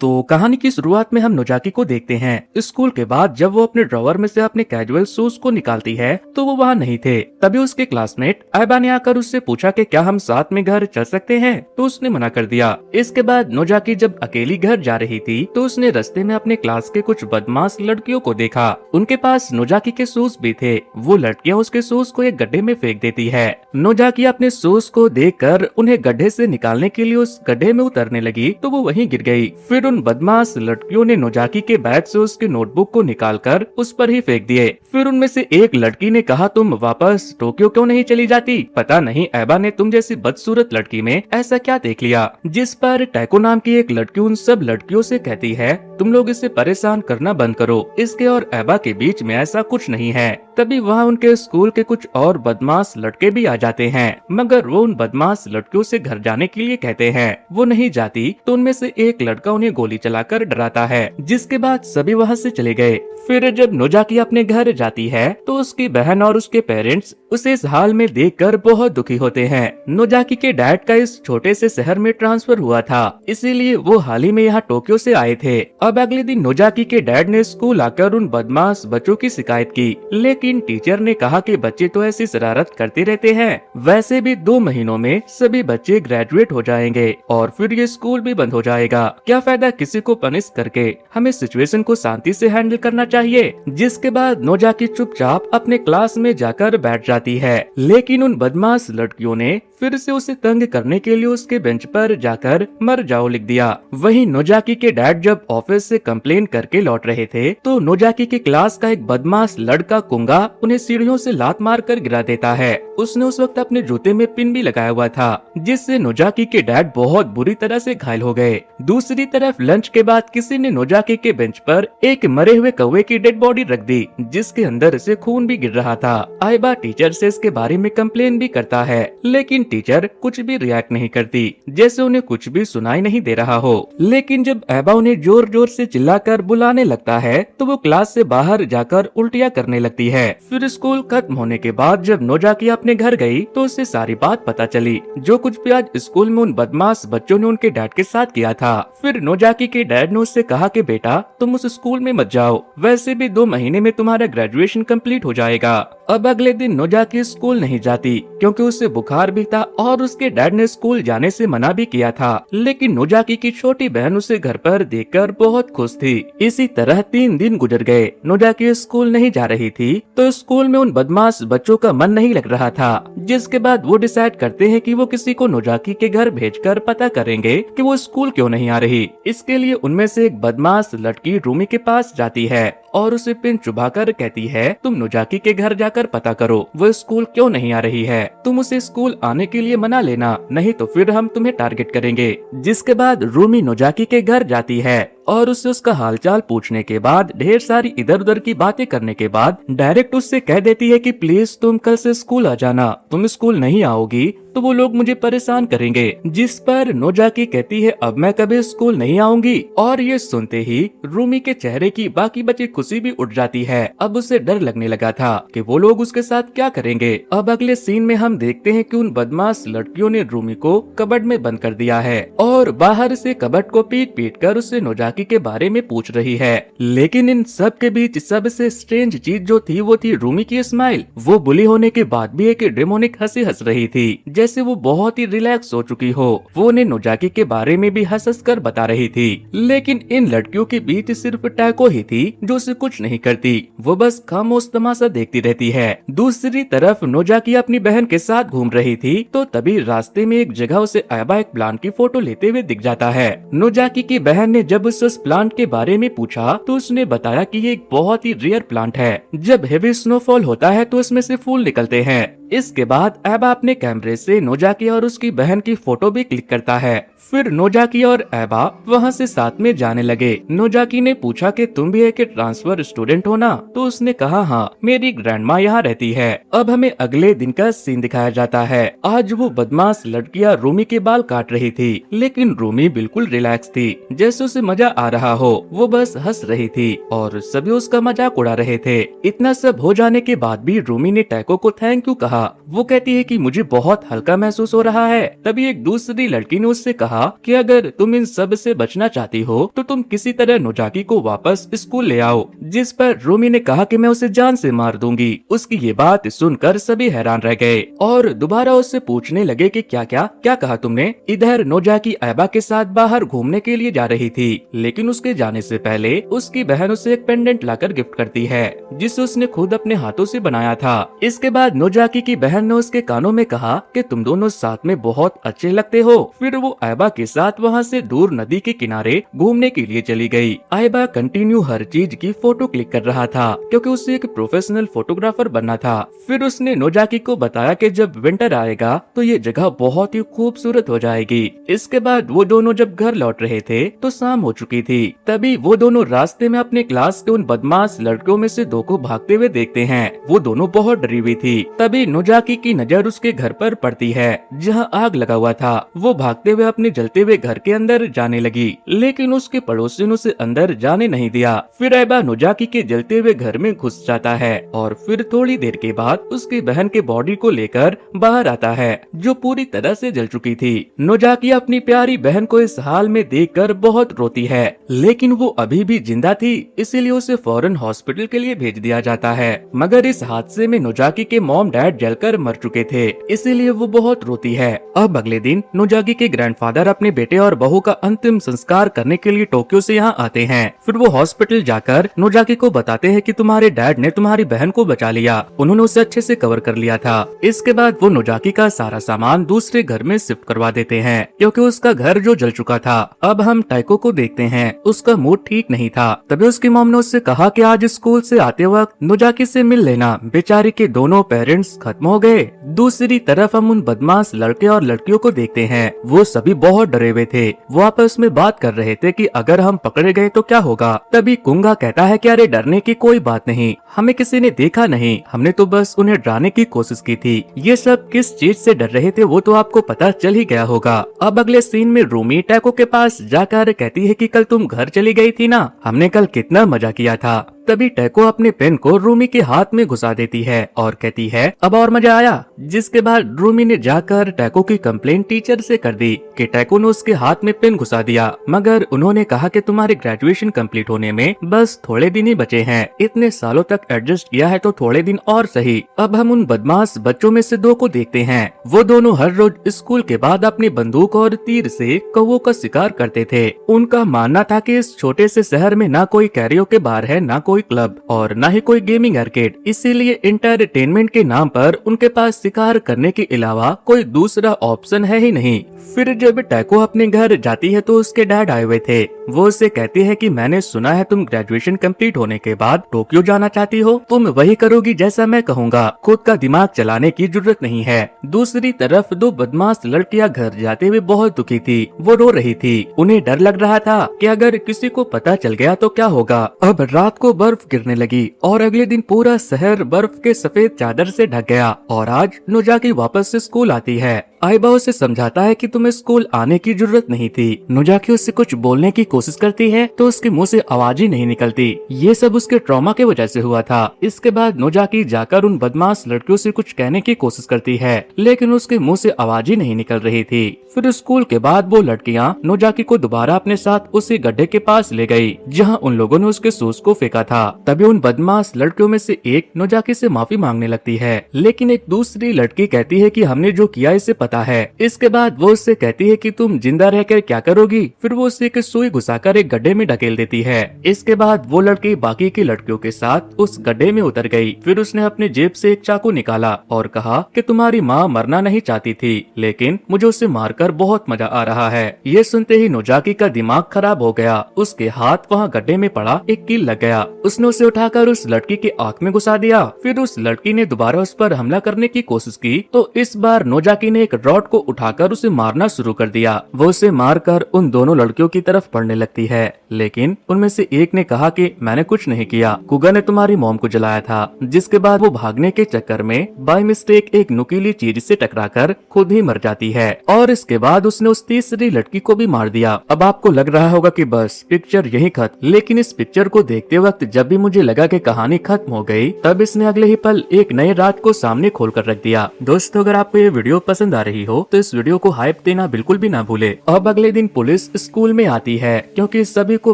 तो कहानी की शुरुआत में हम नोजाकी को देखते हैं। स्कूल के बाद जब वो अपने ड्रॉवर में से अपने कैजुअल शूज को निकालती है तो वो वहाँ नहीं थे। तभी उसके क्लासमेट आयबा ने आकर उससे पूछा कि क्या हम साथ में घर चल सकते हैं, तो उसने मना कर दिया। इसके बाद नोजाकी जब अकेली घर जा रही थी तो उसने रास्ते में अपने क्लास के कुछ बदमाश लड़कियों को देखा। उनके पास नोजाकी के शूज भी थे। वो लड़कियाँ उसके शूज को एक गड्ढे में फेंक देती है। नोजाकी अपने शूज को देखकर उन्हें गड्ढे से निकालने के लिए उस गड्ढे में उतरने लगी तो वो वहीं गिर गई। फिर उन बदमाश लड़कियों ने नोजाकी के बैग से उसके नोटबुक को निकालकर उस पर ही फेंक दिए। फिर उनमें से एक लड़की ने कहा, तुम वापस टोक्यो क्यों नहीं चली जाती? पता नहीं आयबा ने तुम जैसी बदसूरत लड़की में ऐसा क्या देख लिया। जिस पर टैको नाम की एक लड़की उन सब लड़कियों से कहती है, तुम लोग इसे परेशान करना बंद करो। इसके और आयबा के बीच में ऐसा कुछ नहीं है। तभी वहाँ उनके स्कूल के कुछ और बदमाश लड़के भी आ जाते हैं, मगर वो उन बदमाश लड़कियों से घर जाने के लिए कहते हैं। वो नहीं जाती तो उनमें से एक लड़का उन्हें गोली चलाकर डराता है, जिसके बाद सभी वहाँ से चले गए। फिर जब नोजाकी अपने घर जाती है तो उसकी बहन और उसके पेरेंट्स उसे इस हाल में देखकर बहुत दुखी होते हैं। नोजाकी के डैड का इस छोटे से शहर में ट्रांसफर हुआ था, इसीलिए वो हाल ही में यहाँ टोक्यो से आए थे। अब अगले दिन नोजाकी के डैड ने स्कूल आकर उन बदमाश बच्चों की शिकायत की, लेकिन टीचर ने कहा कि बच्चे तो ऐसी शरारत करते रहते हैं। वैसे भी 2 महीनों में सभी बच्चे ग्रेजुएट हो जाएंगे और फिर ये स्कूल भी बंद हो जाएगा। क्या फायदा किसी को पनिश करके? हमें सिचुएशन को शांति से हैंडल करना चाहिए। जिसके बाद नोजाकी चुपचाप अपने क्लास में जाकर बैठ जाती है, लेकिन उन बदमाश लड़कियों ने फिर से उसे तंग करने के लिए उसके बेंच पर जाकर मर जाओ लिख दिया। वहीं नोजाकी के डैड जब ऑफिस से कंप्लेन करके लौट रहे थे तो नोजाकी के क्लास का एक बदमाश लड़का कुंगा उन्हें सीढ़ियों से लात मार कर गिरा देता है। उसने उस वक्त अपने जूते में पिन भी लगाया हुआ था, जिससे नोजाकी के डैड बहुत बुरी तरह से घायल हो गए। दूसरी तरफ लंच के बाद किसी ने नोजाकी के बेंच पर एक मरे हुए कौवे की डेड बॉडी रख दी, जिसके अंदर से खून भी गिर रहा था। आयबा टीचर से इसके बारे में कंप्लेन भी करता है, लेकिन टीचर कुछ भी रिएक्ट नहीं करती, जैसे उन्हें कुछ भी सुनाई नहीं दे रहा हो। लेकिन जब आयबा उन्हें जोर जोर से चिल्लाकर बुलाने लगता है तो वो क्लास से बाहर जाकर उल्टियाँ करने लगती है। फिर स्कूल खत्म होने के बाद जब नोजाकी अपने घर गई तो उसे सारी बात पता चली, जो कुछ भी आज स्कूल में उन बदमाश बच्चों ने उनके डैड के साथ किया था। फिर नोजाकी के डैड ने उससे कहा कि बेटा तुम उस स्कूल में मत जाओ, वैसे भी 2 महीने में तुम्हारा ग्रेजुएशन कंप्लीट हो जाएगा। अब अगले दिन नोजाकी स्कूल नहीं जाती क्योंकि उसे बुखार भी था और उसके डैड ने स्कूल जाने से मना भी किया था। लेकिन नोजाकी की छोटी बहन उसे घर पर देखकर बहुत खुश थी। इसी तरह 3 दिन गुजर गए। नोजाकी स्कूल नहीं जा रही थी तो स्कूल में उन बदमाश बच्चों का मन नहीं लग रहा था, जिसके बाद वो डिसाइड करते हैं कि वो किसी को नोजाकी के घर भेजकर पता करेंगे कि वो स्कूल क्यों नहीं आ रही। इसके लिए उनमें से एक बदमाश लड़की रूमी के पास जाती है और उसे पिन चुभाकर कहती है, तुम नोजाकी के घर जाकर पता करो वो स्कूल क्यों नहीं आ रही है। तुम उसे स्कूल आने के लिए मना लेना, नहीं तो फिर हम तुम्हें टारगेट करेंगे। जिसके बाद रूमी नोजाकी के घर जाती है और उससे उसका हालचाल पूछने के बाद ढेर सारी इधर उधर की बातें करने के बाद डायरेक्ट उससे कह देती है कि प्लीज तुम कल से स्कूल आ जाना, तुम स्कूल नहीं आओगी तो वो लोग मुझे परेशान करेंगे। जिस पर नोजाकी कहती है अब मैं कभी स्कूल नहीं आऊंगी। और ये सुनते ही रूमी के चेहरे की बाकी बची खुशी भी उड़ जाती है। अब उसे डर लगने लगा था कि वो लोग उसके साथ क्या करेंगे। अब अगले सीन में हम देखते हैं कि उन बदमाश लड़कियों ने रूमी को कबर्ड में बंद कर दिया है और बाहर से कबर्ड को पीट पीट कर उससे नोजाकी के बारे में पूछ रही है। लेकिन इन सब के बीच सबसे स्ट्रेंज चीज जो थी वो थी रूमी की स्माइल। वो बुली होने के बाद भी एक डेमोनिक हंसी हंस रही थी, जैसे वो बहुत ही रिलैक्स हो चुकी हो। वो उन्हें नोजाकी के बारे में भी हंस हंस कर बता रही थी। लेकिन इन लड़कियों के बीच सिर्फ टैको ही थी जो उसे कुछ नहीं करती, वो बस खामोश तमाशा देखती रहती है। दूसरी तरफ नोजाकी अपनी बहन के साथ घूम रही थी तो तभी रास्ते में एक जगह उसे आयबा एक प्लांट की फोटो लेते हुए दिख जाता है। नोजाकी की बहन ने जब उससे उस प्लांट के बारे में पूछा तो उसने बताया कि ये एक बहुत ही रेयर प्लांट है। जब हेवी स्नोफॉल होता है तो इसमें से फूल निकलते हैं। इसके बाद आयबा अपने कैमरे से नोजाकी और उसकी बहन की फोटो भी क्लिक करता है। फिर नोजाकी और आयबा वहाँ से साथ में जाने लगे। नोजाकी ने पूछा कि तुम भी एक ट्रांसफर स्टूडेंट हो ना? तो उसने कहा हाँ, मेरी ग्रैंडमा यहाँ रहती है। अब हमें अगले दिन का सीन दिखाया जाता है। आज वो बदमाश लड़कियाँ रूमी के बाल काट रही थी, लेकिन रूमी बिल्कुल रिलैक्स थी, जैसे उसे मजा आ रहा हो। वो बस हंस रही थी और सभी उसका मजाक उड़ा रहे थे। इतना सब हो जाने के बाद भी रूमी ने टैको को थैंक यू कहा कहा। वो कहती है कि मुझे बहुत हल्का महसूस हो रहा है। तभी एक दूसरी लड़की ने उससे कहा कि अगर तुम इन सब से बचना चाहती हो तो तुम किसी तरह नोजाकी को वापस स्कूल ले आओ। जिस पर रूमी ने कहा कि मैं उसे जान से मार दूंगी। उसकी ये बात सुनकर सभी हैरान रह गए और दोबारा उससे पूछने लगे कि क्या क्या क्या कहा तुमने। इधर नोजाकी ऐबा के साथ बाहर घूमने के लिए जा रही थी, लेकिन उसके जाने से पहले उसकी बहन उसे एक पेंडेंट लाकर गिफ्ट करती है जिसे उसने खुद अपने हाथों से बनाया था। इसके बाद नोजाकी की बहन ने उसके कानों में कहा कि तुम दोनों साथ में बहुत अच्छे लगते हो। फिर वो ऐबा के साथ वहाँ से दूर नदी के किनारे घूमने के लिए चली गई। ऐबा कंटिन्यू हर चीज की फोटो क्लिक कर रहा था क्योंकि उसे एक प्रोफेशनल फोटोग्राफर बनना था। फिर उसने नोजाकी को बताया कि जब विंटर आएगा तो ये जगह बहुत ही खूबसूरत हो जाएगी। इसके बाद वो दोनों जब घर लौट रहे थे तो शाम हो चुकी थी। तभी वो दोनों रास्ते में अपने क्लास के उन बदमाश लड़कियों में से दो को भागते हुए देखते हैं। वो दोनों बहुत डरी हुई थी। तभी नोजाकी की नजर उसके घर पर पड़ती है जहाँ आग लगा हुआ था। वो भागते हुए अपने जलते हुए घर के अंदर जाने लगी, लेकिन उसके पड़ोसी ने उसे अंदर जाने नहीं दिया। फिर ऐबा नोजाकी के जलते हुए घर में घुस जाता है और फिर थोड़ी देर के बाद उसकी बहन के बॉडी को लेकर बाहर आता है जो पूरी तरह से जल चुकी थी। नोजाकी अपनी प्यारी बहन को इस हाल में देखकर बहुत रोती है, लेकिन वो अभी भी जिंदा थी, इसीलिए उसे फौरन हॉस्पिटल के लिए भेज दिया जाता है। मगर इस हादसे में नोजाकी के मॉम डैड जलकर मर चुके थे, इसीलिए वो बहुत रोती है। अब अगले दिन नोजाकी के ग्रैंडफादर अपने बेटे और बहू का अंतिम संस्कार करने के लिए टोक्यो से यहाँ आते हैं। फिर वो हॉस्पिटल जाकर नोजाकी को बताते हैं कि तुम्हारे डैड ने तुम्हारी बहन को बचा लिया, उन्होंने उसे अच्छे से कवर कर लिया था। इसके बाद वो नोजाकी का सारा सामान दूसरे घर में शिफ्ट करवा देते हैं क्योंकि उसका घर जो जल चुका था। अब हम टाइको को देखते हैं, उसका मूड ठीक नहीं था। तभी उसकी मॉम ने उससे कहा कि आज स्कूल से आते वक्त नोजाकी से मिल लेना, बेचारी के दोनों पेरेंट्स खत्म हो गए। दूसरी तरफ हम उन बदमाश लड़के और लड़कियों को देखते हैं, वो सभी बहुत डरे हुए थे। वो आपस में बात कर रहे थे कि अगर हम पकड़े गए तो क्या होगा। तभी कुंगा कहता है कि अरे डरने की कोई बात नहीं, हमें किसी ने देखा नहीं, हमने तो बस उन्हें डराने की कोशिश की थी। ये सब किस चीज से डर रहे थे वो तो आपको पता चल ही गया होगा। अब अगले सीन में रूमी टैको के पास जाकर कहती है कि कल तुम घर चली गई थी ना, हमने कल कितना मजा किया था। तभी टैको अपने पेन को रूमी के हाथ में घुसा देती है और कहती है अब और मजा आया। जिसके बाद रूमी ने जाकर टैको की कंप्लेन टीचर से कर दी कि टैको ने उसके हाथ में पेन घुसा दिया, मगर उन्होंने कहा कि तुम्हारे ग्रेजुएशन कंप्लीट होने में बस थोड़े दिन ही बचे हैं, इतने सालों तक एडजस्ट किया है तो थोड़े दिन और सही। अब हम उन बदमाश बच्चों में से दो को देखते हैं, वो दोनों हर रोज स्कूल के बाद अपनी बंदूक और तीर से कौवों का शिकार करते थे। उनका मानना था कि इस छोटे से शहर में ना कोई कैरियोके बार है, ना कोई क्लब और ना ही कोई गेमिंग आर्केड, इसीलिए एंटरटेनमेंट के नाम पर उनके पास शिकार करने के अलावा कोई दूसरा ऑप्शन है ही नहीं। फिर जब टैको अपने घर जाती है तो उसके डैड आए हुए थे। वो उससे कहती है कि मैंने सुना है तुम ग्रेजुएशन कंप्लीट होने के बाद टोक्यो जाना चाहती हो, तुम वही करोगी जैसा मैं कहूँगा, खुद का दिमाग चलाने की जरूरत नहीं है। दूसरी तरफ दो बदमाश लड़कियां घर जाते हुए बहुत दुखी थी, वो रो रही थी। उन्हें डर लग रहा था कि अगर किसी को पता चल गया तो क्या होगा। अब रात को बर्फ गिरने लगी और अगले दिन पूरा शहर बर्फ के सफेद चादर से ढक गया और आज नोजाकी वापस से स्कूल आती है। आइबा उसे समझाता है कि तुम्हें स्कूल आने की जरूरत नहीं थी। नोजाकी उससे कुछ बोलने की कोशिश करती है तो उसके मुंह से आवाज ही नहीं निकलती। ये सब उसके ट्रॉमा के वजह से हुआ था। इसके बाद नोजाकी जाकर उन बदमाश लड़कियों से कुछ कहने की कोशिश करती है, लेकिन उसके मुंह से आवाज ही नहीं निकल रही थी। फिर स्कूल के बाद वो लड़कियां नोजाकी को दोबारा अपने साथ उसी गड्ढे के पास ले गई जहां उन लोगों ने उसके शूज को फेंका था। तभी उन बदमाश लड़कियों में से एक नोजाकी से माफी मांगने लगती है, लेकिन एक दूसरी लड़की कहती है कि हमने जो किया इसे पता है। इसके बाद वो उससे कहती है कि तुम जिंदा रहकर क्या करोगी। फिर वो उसे एक सुई घुसाकर एक गड्ढे में ढकेल देती है। इसके बाद वो लड़की बाकी की लड़कियों के साथ उस गड्ढे में उतर गई। फिर उसने अपने जेब से एक चाकू निकाला और कहा कि तुम्हारी माँ मरना नहीं चाहती थी, लेकिन मुझे उसे मारकर बहुत मजा आ रहा है। ये सुनते ही नोजाकी का दिमाग खराब हो गया। उसके हाथ वहाँ गड्ढे में पड़ा एक कील लग गया। उसने उसे उठाकर उस लड़की की आंख में घुसा दिया। फिर उस लड़की ने दोबारा उस पर हमला करने की कोशिश की तो इस बार नोजाकी ने एक रॉड को उठाकर उसे मारना शुरू कर दिया। वो उसे मारकर उन दोनों लड़कियों की तरफ बढ़ने लगती है, लेकिन उनमें से एक ने कहा कि मैंने कुछ नहीं किया, कुगा ने तुम्हारी मॉम को जलाया था। जिसके बाद वो भागने के चक्कर में बाय मिस्टेक एक नुकीली चीज से टकराकर खुद ही मर जाती है और इसके बाद उसने उस तीसरी लड़की को भी मार दिया। अब आपको लग रहा होगा कि बस पिक्चर यही खत्म, लेकिन इस पिक्चर को देखते वक्त जब भी मुझे लगा कि कहानी खत्म हो गई, तब इसने अगले ही पल एक नए राज को सामने खोलकर रख दिया। दोस्तों, अगर आपको ये वीडियो पसंद आ रही हो तो इस वीडियो को हाइप देना बिल्कुल भी ना भूले। अब अगले दिन पुलिस स्कूल में आती है क्योंकि सभी को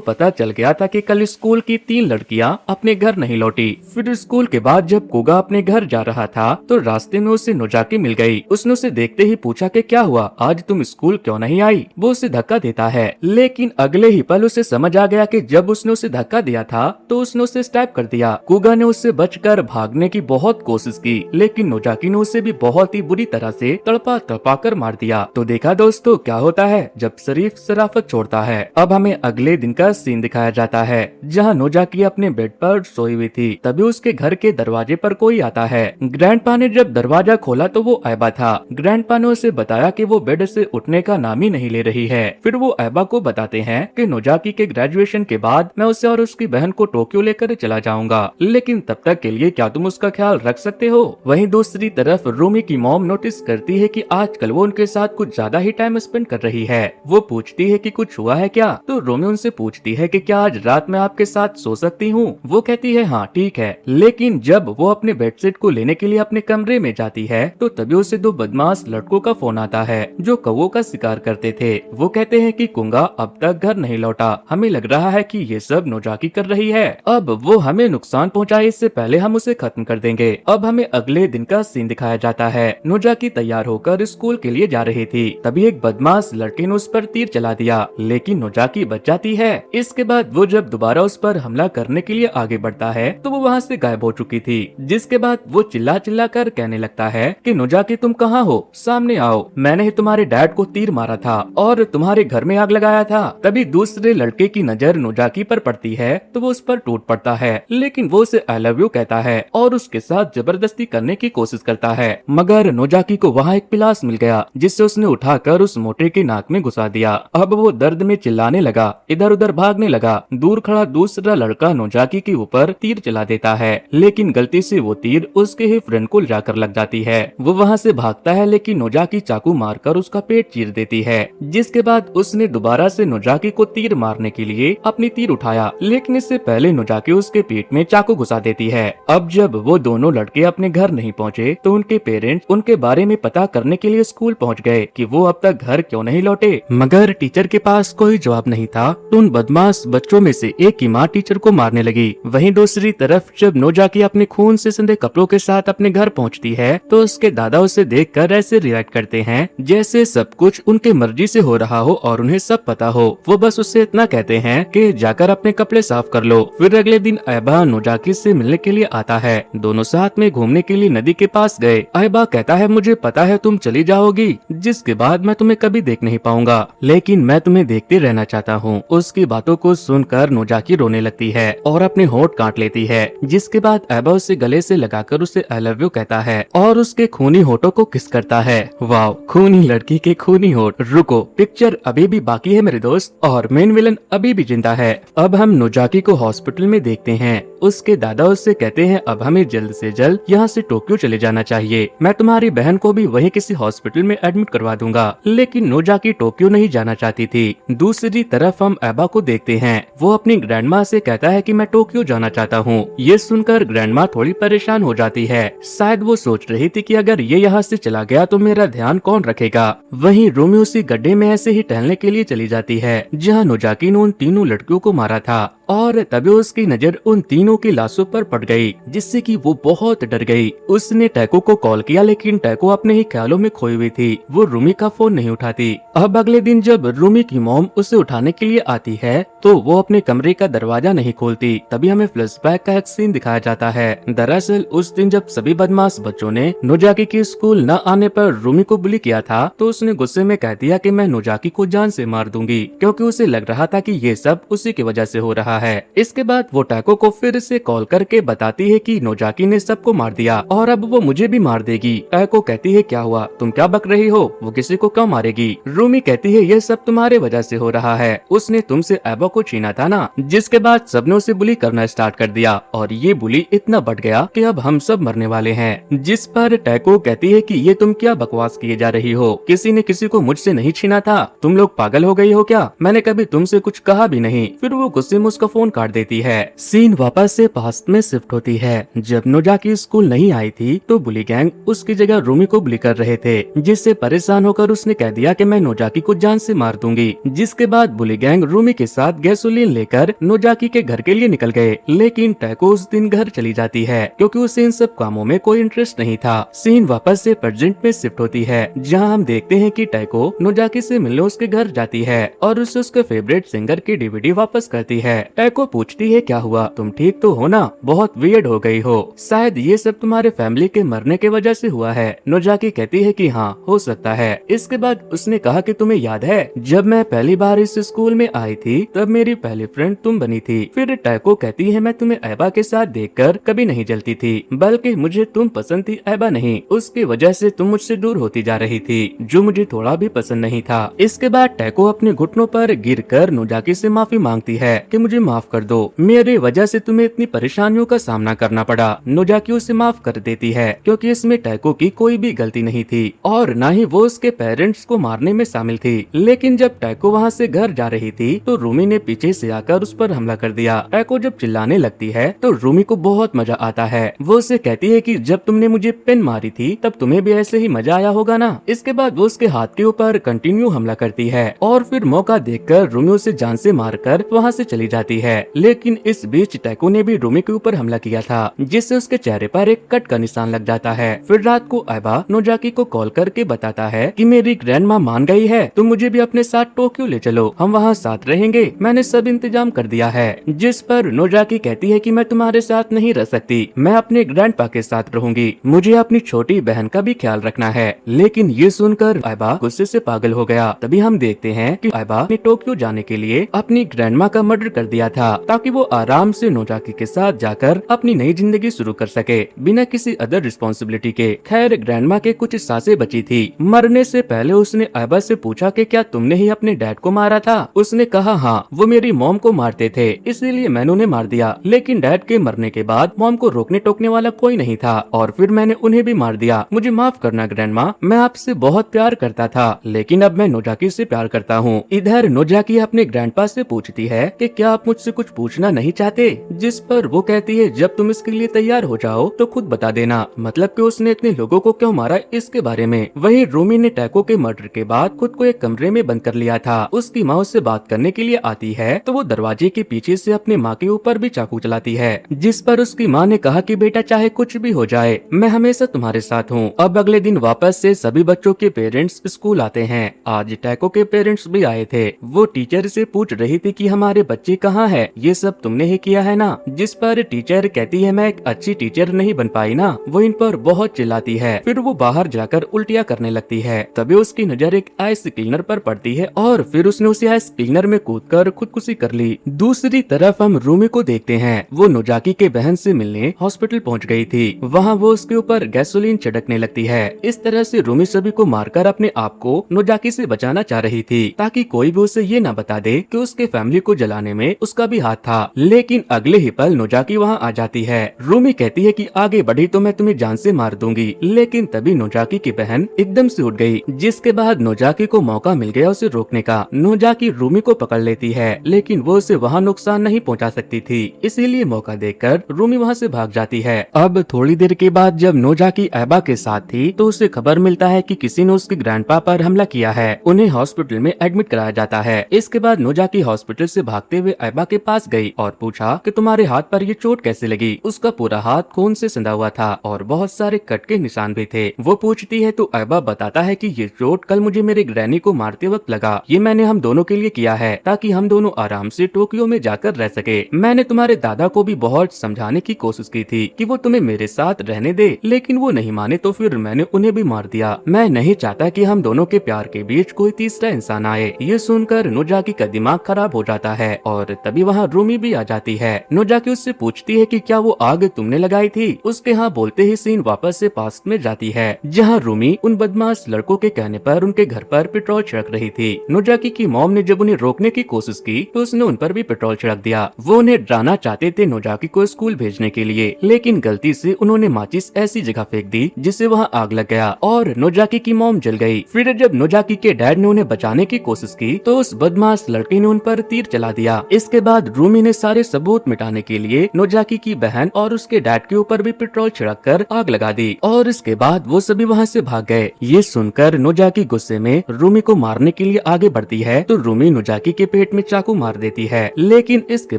पता चल गया था कि कल स्कूल की 3 लड़कियां अपने घर नहीं लौटी। फिर स्कूल के बाद जब कुगा अपने घर जा रहा था तो रास्ते में उसे नोजाकी मिल गई। उसने उसे देखते ही पूछा कि क्या हुआ, आज तुम स्कूल क्यों नहीं आई। वो उसे धक्का देता है, लेकिन अगले ही पल उसे समझ आ गया कि जब उसने उसे धक्का दिया था तो उसने उसे स्टैप कर दिया। कुगा ने उससे बचकर भागने की बहुत कोशिश की, लेकिन नोजाकी ने उसे भी बहुत ही बुरी तरह से तड़पा तड़पा कर मार दिया। तो देखा दोस्तों क्या होता है जब शरीफ शराफत छोड़ता है। अब हमें अगले दिन का सीन दिखाया जाता है जहाँ नोजाकी अपने बेड पर सोई हुई थी। तभी उसके घर के दरवाजे पर कोई आता है। ग्रैंडपा ने जब दरवाजा खोला तो वो ऐबा था। ग्रैंडपा ने उसे बताया कि वो बेड से उठने का नाम ही नहीं ले रही है। फिर वो ऐबा को बताते हैं कि नोजाकी के ग्रेजुएशन के बाद मैं उसे और उसकी बहन को टोक्यो लेकर चला जाऊंगा, लेकिन तब तक के लिए क्या तुम उसका ख्याल रख सकते हो। वहीं दूसरी तरफ रूमी की मॉम नोटिस करती है कि आजकल वो उनके साथ कुछ ज्यादा ही टाइम स्पेंड कर रही है। वो पूछती है कि कुछ हुआ है क्या, तो रूमी उनसे पूछती है कि क्या आज रात में आपके साथ सो सकती हूँ। वो कहती है हाँ ठीक है, लेकिन जब वो अपने बेडशीट को लेने के लिए अपने कमरे में जाती है तो तभी उसे 2 बदमाश लड़कों का फोन आता है जो कौवों का शिकार करते थे। वो कहते हैं कि कुंगा अब तक घर नहीं लौटा, हमें लग रहा है कि ये सब नोजाकी कर रही है। अब वो हमें नुकसान पहुंचाए इससे पहले हम उसे खत्म कर देंगे। अब हमें अगले दिन का सीन दिखाया जाता है। नोजाकी तैयार होकर स्कूल के लिए जा रही थी, तभी एक बदमाश लड़के ने उस पर तीर चला दिया, लेकिन नोजाकी बच जाती है। इसके बाद वो जब दोबारा उस पर हमला करने के लिए आगे बढ़ता है तो वो वहाँ से गायब हो चुकी थी। जिसके बाद वो चिल्ला चिल्ला कर कहने लगता है कि नोजाकी तुम कहाँ हो, सामने आओ, मैंने ही तुम्हारे डैड को तीर मारा था और तुम्हारे घर में आग लगाया था। तभी दूसरे लड़के की नजर नोजाकी पर पड़ती है तो वो उस पर टूट पड़ता है, लेकिन वो उसे आई लव यू कहता है और उसके साथ जबरदस्ती करने की कोशिश करता है। मगर नोजाकी को वहाँ एक पिलास मिल गया जिससे उसने उठाकर उस मोटे के नाक में घुसा दिया। अब वो दर्द में चिल्लाने लगा, इधर उधर भागने लगा। दूर खड़ा दूसरा लड़का नोजाकी के ऊपर तीर चला देता है, लेकिन गलती से वो तीर उसके ही फ्रेंड को जाकर लग जाती है। वो वहाँ से भागता है, लेकिन नोजाकी चाकू मारकर उसका पेट चीर देती है। जिसके बाद उसने दोबारा से नोजाकी को तीर मारने के लिए अपनी तीर उठाया, लेकिन इससे पहले नोजाकी उसके पेट में चाकू घुसा देती है। अब जब वो दोनों लड़के अपने घर नहीं पहुँचे तो उनके पेरेंट्स उनके बारे में पता करने के लिए स्कूल पहुँच गए कि वो अब तक घर क्यों नहीं लौटे। मगर टीचर के पास कोई जवाब नहीं था तो उन बदमाश बच्चों में से एक की माँ टीचर को मारने लगी। वहीं दूसरी तरफ जब नोजाकी अपने खून से संदे कपड़ों के साथ अपने घर पहुंचती है तो उसके दादा उसे देखकर ऐसे रिएक्ट करते हैं जैसे सब कुछ उनके मर्जी से हो रहा हो और उन्हें सब पता हो। वो बस उससे इतना कहते हैं कि जाकर अपने कपड़े साफ कर लो। फिर अगले दिन ऐबा नोजाकी से मिलने के लिए आता है। दोनों साथ में घूमने के लिए नदी के पास गए। ऐबा कहता है मुझे पता है तुम चली जाओगी, जिसके बाद मैं तुम्हें कभी देख नहीं पाऊंगा, लेकिन मैं तुम्हें देखते रहना चाहता हूँ। उसकी बातों को सुनकर नोजाकी रोने लगती है और अपने होंठ काट लेती है। जिसके बाद ऐबा उसे गले से लगाकर उसे आई लव यू कहता है और उसके खूनी होठों को किस करता है। वाव, खूनी लड़की के खूनी होठ। रुको, पिक्चर अभी भी बाकी है मेरे दोस्त और मेन विलन अभी भी जिंदा है। अब हम नोजाकी को हॉस्पिटल में देखते हैं। उसके दादा उससे कहते हैं अब हमें जल्द से जल्द यहाँ से टोक्यो चले जाना चाहिए, मैं तुम्हारी बहन को भी वहीं किसी हॉस्पिटल में एडमिट करवा दूंगा। लेकिन नोजाकी टोक्यो नहीं जाना चाहती थी। दूसरी तरफ हम ऐबा को देखते हैं। वो अपनी ग्रैंडमा से कहता है कि मैं टोक्यो जाना चाहता हूँ। ये सुनकर ग्रैंडमा थोड़ी परेशान हो जाती है। शायद वो सोच रही थी कि अगर ये यहाँ से चला गया तो मेरा ध्यान कौन रखेगा। वहीं रोमी उसी गड्ढे में ऐसे ही टहलने के लिए चली जाती है जहाँ नोजाकी ने उन तीनों लड़कियों को मारा था और तभी उसकी नजर उन तीनों की लाशों पर पड़ गई, जिससे कि वो बहुत डर गई। उसने टैको को कॉल किया, लेकिन टैको अपने ही ख्यालों में खोई हुई थी। वो रूमी का फोन नहीं उठाती। अब अगले दिन जब रूमी की मॉम उसे उठाने के लिए आती है तो वो अपने कमरे का दरवाजा नहीं खोलती। तभी हमें फ्लैशबैक का एक सीन दिखाया जाता है। दरअसल उस दिन जब सभी बदमाश बच्चों ने नोजाकी के स्कूल न आने पर रूमी को बुली किया था तो उसने गुस्से में कह दिया कि मैं नोजाकी को जान से मार दूंगी, क्योंकि उसे लग रहा था कि ये सब उसी की वजह से हो रहा है। इसके बाद वो टैको को फिर से कॉल करके बताती है कि नोजाकी ने सबको मार दिया और अब वो मुझे भी मार देगी। टैको कहती है क्या हुआ, तुम क्या बक रही हो, वो किसी को क्यों मारेगी। रूमी कहती है, ये सब तुम्हारे वजह से हो रहा है, उसने तुमसे ऐबा को छीना था ना। जिसके बाद सबने उसे बुली करना स्टार्ट कर दिया और ये बुली इतना बढ़ गया कि अब हम सब मरने वाले हैं। जिस पर टैको कहती है कि ये तुम क्या बकवास किए जा रही हो, किसी ने किसी को मुझसे नहीं छीना था, तुम लोग पागल हो गई हो क्या, मैंने कभी तुमसे कुछ कहा भी नहीं। फिर वो गुस्से में उसका फोन काट देती है। सीन वापस से पास्ट में शिफ्ट होती है। जब नोजाकी स्कूल नहीं आई थी तो बुली गैंग उसकी जगह रूमी को बुली कर रहे थे, जिससे परेशान होकर उसने कह दिया कि मैं नोजाकी को जान से मार दूंगी। जिसके बाद बुली गैंग रूमी के साथ गैसोलीन लेकर नोजाकी के घर के लिए निकल गए, लेकिन टैको उस दिन घर चली जाती है क्योंकि उसे इन सब कामों में कोई इंटरेस्ट नहीं था। सीन वापस से प्रेजेंट में शिफ्ट होती है, जहां हम देखते हैं कि टैको नोजाकी से मिलने उसके घर जाती है और उसे उसके फेवरेट सिंगर की डीवीडी वापस करती है। टैको पूछती है, क्या हुआ, तुम ठीक तो हो ना, बहुत वियर्ड हो गई हो, शायद ये सब तुम्हारे फैमिली के मरने के वजह से हुआ है। नोजाकी कहती है कि हाँ हो सकता है। इसके बाद उसने कहा कि तुम्हें याद है जब मैं पहली बार इस स्कूल में आई थी तब मेरी पहली फ्रेंड तुम बनी थी। फिर टैको कहती है, मैं तुम्हें ऐबा के साथ देखकर कभी नहीं जलती थी, बल्कि मुझे तुम पसंद थी, ऐबा नहीं। उसकी वजह से तुम मुझसे दूर होती जा रही थी, जो मुझे थोड़ा भी पसंद नहीं था। इसके बाद टैको अपने घुटनों पर गिरकर नोजाकी से माफी मांगती है कि मुझे माफ कर दो, मेरे वजह से तुम्हें इतनी परेशानियों का सामना करना पड़ा। नोजाकी उसे माफ कर देती है क्योंकि इसमें टैको की कोई भी गलती नहीं थी और न ही वो उसके पेरेंट्स को मारने में शामिल थी। लेकिन जब टैको वहाँ से घर जा रही थी तो रूमी ने पीछे से आकर उस पर हमला कर दिया। टैको जब चिल्लाने लगती है तो रूमी को बहुत मजा आता है। वो उसे कहती है कि जब तुमने मुझे पेन मारी थी तब तुम्हें भी ऐसे ही मजा आया होगा ना। इसके बाद वो उसके हाथ के ऊपर कंटिन्यू हमला करती है और फिर मौका देखकर रूमी उसे जान से मारकर वहाँ से चली जाती है। लेकिन इस बीच टैको ने भी रूमी के ऊपर हमला किया था, जिससे उसके चेहरे पर एक कट का निशान लग जाता है। फिर रात को ऐबा नोजाकी को कॉल करके बताता है कि मेरी ग्रैंडमा मान गई है, तुम मुझे भी अपने साथ टोक्यो ले चलो, हम वहाँ साथ रहेंगे, मैंने सब इंतजाम कर दिया है। जिस पर नोजाकी कहती है कि मैं तुम्हारे साथ नहीं रह सकती, मैं अपने ग्रैंडपा के साथ रहूंगी, मुझे अपनी छोटी बहन का भी ख्याल रखना है। लेकिन ये सुनकर ऐबा गुस्से से पागल हो गया। तभी हम देखते हैं कि ऐबा ने टोक्यो जाने के लिए अपनी ग्रैंडमा का मर्डर कर दिया था ताकि वो आराम से नोजाकी के साथ जाकर अपनी नई जिंदगी शुरू कर सके बिना किसी अदर रिस्पॉन्सिबिलिटी के। खैर ग्रैंडमा के कुछ सांसें बची थी। मरने से पहले उसने ऐबा से पूछा कि क्या तुमने ही अपने डैड को मारा था। उसने कहा हाँ, वो मेरी मॉम को मारते थे इसीलिए मैंने उन्हें मार दिया, लेकिन डैड के मरने के बाद मॉम को रोकने टोकने वाला कोई नहीं था और फिर मैंने उन्हें भी मार दिया। मुझे माफ करना ग्रैंडमा, मैं आपसे बहुत प्यार करता था लेकिन अब मैं नोजाकी से प्यार करता हूँ। इधर नोजाकी अपने ग्रैंडपा से पूछती है कि क्या आप मुझसे कुछ पूछना नहीं चाहते, जिस पर वो कहती है जब तुम इसके लिए तैयार हो जाओ तो खुद बता देना, मतलब कि उसने इतने लोगों को क्यों मारा इसके बारे में। वहीं रूमी ने टैको के मर्डर के बाद खुद को एक कमरे में बंद कर लिया था। उसकी माँ उससे बात करने के लिए आती है तो वो दरवाजे के पीछे से अपनी माँ के ऊपर भी चाकू चलाती है, जिस पर उसकी माँ ने कहा कि बेटा चाहे कुछ भी हो जाए मैं हमेशा तुम्हारे साथ हूँ। अब अगले दिन वापस से सभी बच्चों के पेरेंट्स स्कूल आते हैं। आज टैको के पेरेंट्स भी आए थे। वो टीचर से पूछ रही थी कि हमारे बच्चे कहाँ है, ये सब तुमने ही किया है ना। जिस पर टीचर कहती है मैं एक अच्छी टीचर नहीं बन पाई ना। वो इन पर बहुत चिल्लाती है। फिर वो बाहर जाकर उल्टियाँ करने लगती है। तभी उसकी नजर एक आइस क्लीनर पर पड़ती है और फिर उसने उसे आइस क्लीनर में कूदकर खुदकुशी कर ली। दूसरी तरफ हम रूमी को देखते हैं। वो नोजाकी के बहन से मिलने हॉस्पिटल पहुंच गई थी। वहां वो उसके ऊपर गैसोलीन छिड़कने लगती है। इस तरह से रूमी सभी को मारकर अपने आप को नोजाकी से बचाना चाह रही थी ताकि कोई भी उसे ये न बता दे कि उसके फैमिली को जलाने में उसका भी हाथ था। लेकिन अगले ही पल नोजाकी वहाँ आ जाती है। रूमी कहती है कि आगे बढ़ी तो मैं तुम्हें जान से मार दूंगी, लेकिन तभी नोजाकी की बहन एकदम से उठ गई, जिसके बाद नोजाकी को मौका मिल गया उसे रोकने का। नोजाकी रूमी को पकड़ लेती है लेकिन वो उसे वहाँ नुकसान नहीं पहुँचा सकती थी, इसीलिए मौका देखकर रूमी वहाँ से भाग जाती है। अब थोड़ी देर के बाद जब नोजाकी ऐबा के साथ थी तो उसे खबर मिलता है कि किसी ने उसके ग्रैंडपा पर हमला किया है। उन्हें हॉस्पिटल में एडमिट कराया जाता है। इसके बाद नोजाकी हॉस्पिटल से भागते हुए ऐबा के पास गई और पूछा कि तुम्हारे हाथ पर ये चोट कैसे लगी। उसका पूरा हाथ खून से सना हुआ था और बहुत सारे कट के निशान भी थे। वो पूछती है तो ऐबा बताता है कि ये चोट कल मुझे मेरे ग्रैनी को मारते वक्त लगा। ये मैंने हम दोनों के लिए किया है ताकि हम दोनों आराम से टोक्यो में जाकर रह सके। मैंने तुम्हारे दादा को भी बहुत समझाने की कोशिश की थी कि वो तुम्हें मेरे साथ रहने दे, लेकिन वो नहीं माने तो फिर मैंने उन्हें भी मार दिया। मैं नहीं चाहता कि हम दोनों के प्यार के बीच कोई तीसरा इंसान आए। ये सुनकर नोजाकी का दिमाग खराब हो जाता है और तभी वहाँ रूमी भी आ जाती है। नोजाकी उससे पूछती है कि क्या वो आग तुमने लगाई थी। उसके हाँ बोलते ही सीन वापस से पास्ट में जाती है, जहाँ रूमी उन बदमाश लड़कों के कहने पर उनके घर पर पेट्रोल छिड़क रही थी। नोजाकी की मॉम ने जब उन्हें रोकने की कोशिश की तो उसने उन पर भी पेट्रोल छिड़क दिया। वो उन्हें डराना चाहते थे नोजाकी को स्कूल भेजने के लिए, लेकिन गलती से उन्होंने माचिस ऐसी जगह फेंक दी जिससे वहाँ आग लग गया और नोजाकी की मॉम जल गई। फिर जब नोजाकी के डैड ने उन्हें बचाने की कोशिश की तो उस बदमाश लड़के ने उन पर तीर चला दिया। इसके बाद रूमी ने सारे सबूत मिटाने के लिए नोजाकी की बहन और उसके डैड के ऊपर भी पेट्रोल छिड़क कर आग लगा दी और इसके बाद वो सभी वहाँ से भाग गए। ये सुनकर नोजाकी गुस्से में रूमी को मारने के लिए आगे बढ़ती है तो रूमी नोजाकी के पेट में चाकू मार देती है, लेकिन इसके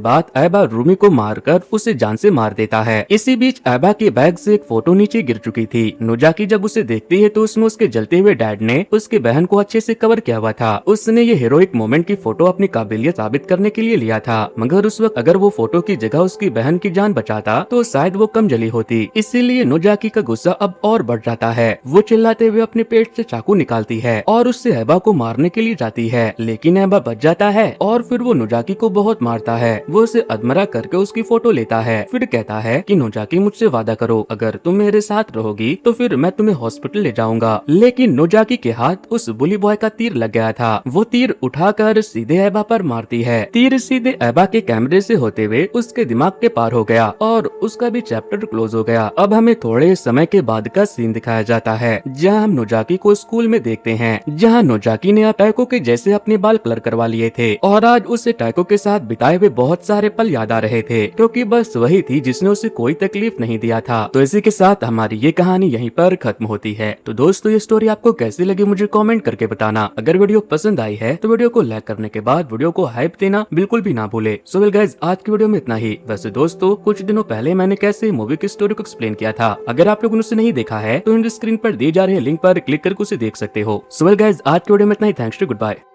बाद ऐबा रूमी को मारकर उसे जान से मार देता है। इसी बीच ऐबा के बैग से एक फोटो नीचे गिर चुकी थी। नोजाकी जब उसे देखती है तो उसमें उसके जलते हुए डैड ने उसके बहन को अच्छे से कवर किया हुआ था। उसने ये हीरोइक मोमेंट की फोटो अपनी काबिलियत साबित करने के लिए लिया था, मगर उस वक्त अगर वो फोटो की जगह उसकी बहन की जान बचाता तो शायद वो कम जली होती। इसीलिए नोजाकी का गुस्सा अब और बढ़ जाता है। वो चिल्लाते हुए अपने पेट से चाकू निकालती है और उससे ऐबा को मारने के लिए जाती है, लेकिन ऐबा बच जाता है और फिर वो नोजाकी को बहुत मारता है। वो उसे अधमरा करके उसकी फोटो लेता है, फिर कहता है कि नोजाकी मुझसे वादा करो, अगर तुम मेरे साथ रहोगी तो फिर मैं तुम्हें हॉस्पिटल ले जाऊंगा। लेकिन नोजाकी के हाथ उस बुली बॉय का तीर लग गया था। वो तीर उठाकर सीधे ऐबा पर मारती है। तीर सीधे ऐबा के कैमरे से होते हुए उसके दिमाग के पार हो गया और उसका भी चैप्टर क्लोज हो गया। अब हमें थोड़े समय के बाद का सीन दिखाया जाता है जहाँ हम नोजाकी को स्कूल में देखते हैं, जहाँ नोजाकी ने टाइको के जैसे अपने बाल कलर करवा लिए थे और आज उसे टाइको के साथ बिताए हुए बहुत सारे पल याद आ रहे थे, क्योंकि बस वही थी जिसने उसे कोई तकलीफ नहीं दिया था। तो इसी के साथ हमारी ये कहानी यहीं पर खत्म होती है। तो दोस्तों, ये स्टोरी आपको कैसी लगी मुझे कमेंट करके बताना। अगर वीडियो पसंद आई है तो वीडियो को लाइक करने के बाद वीडियो को हाइप देना बिल्कुल भी ना भूले। सो वेल गाइस, आज की वीडियो में इतना ही। वैसे दोस्तों, कुछ दिनों पहले मैंने कैसे मूवी की स्टोरी को एक्सप्लेन किया था, अगर आप लोगों ने उसे नहीं देखा है तो इन स्क्रीन पर दिए जा रहे लिंक पर क्लिक करके उसे देख सकते हो। सो वेल गाइस, आज की वीडियो में इतना ही। Thanks to, good bye.